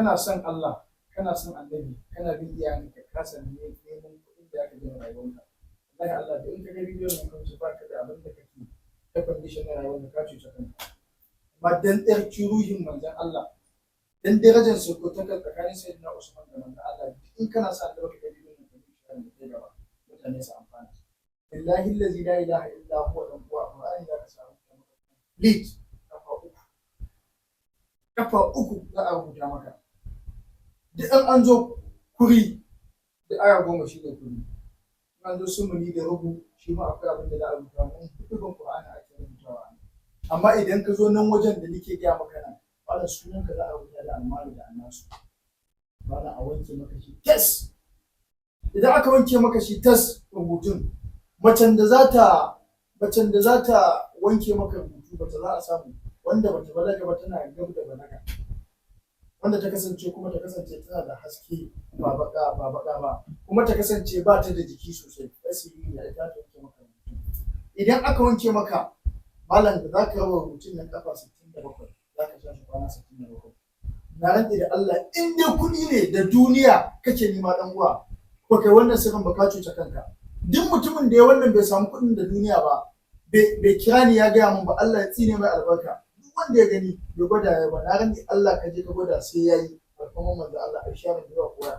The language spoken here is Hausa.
kana son Allah, kana son annabi, kana bin iyayen ka kasa neman kuɗin da aka gina rayuwarka. Wallahi Allah da in ka ga bidiyon nan kan ba ka da abin da kake ta condition na rayuwar ka cuce kanka. Amma dan tsarki ruhin manzon Allah, dan darajar su ko ta tsakanin sayyidina Usman da manzon Allah, in kana sa da ka ga bidiyon nan kan shi da gaba mutane su amfana. Billahi allazi la ilaha illa huwa dan uwa Qur'ani da ka samu lead kafa uku za a rubuta maka. Duk an zo kuri da aya 10 shi ne kuri. An zo sumuni da rubu shi ma akwai abin da za a rubuta mun dukkan Qur'ani ake rubutawa. Amma idan ka zo nan wajen da nake gaya maka nan, wala sunan ka za a rubuta da almalu da annasu. Wala a wanke maka shi tas. Idan aka wanke maka shi tas rubutun, macen da za ta wanke maka rubutu bata za a samu wanda bata balaga ba, tana gab da balaga, wanda ta kasance kuma ta kasance tana da haske ba baka ba, kuma ta kasance ba ta da jiki sosai, asiri ya ita ta wanke maka rubutu. Idan aka wanke maka malam da za ka raba rubutun nan kafa 67 za ka sha shi kwana 67. Na rantse da Allah in dai kuɗi ne da duniya kake nema dan uwa, ko kai wannan sirrin ba ka cuce kanka. Duk mutumin da ya wannan bai samu kuɗin da duniya ba, bai kira ni ya gaya min ba, Allah ya tsine mai albarka. Duk wanda ya gani bai gwada ya ba, na rantse Allah ka je ka gwada sai yayi. Barkan manzo Allah a sharin da koya.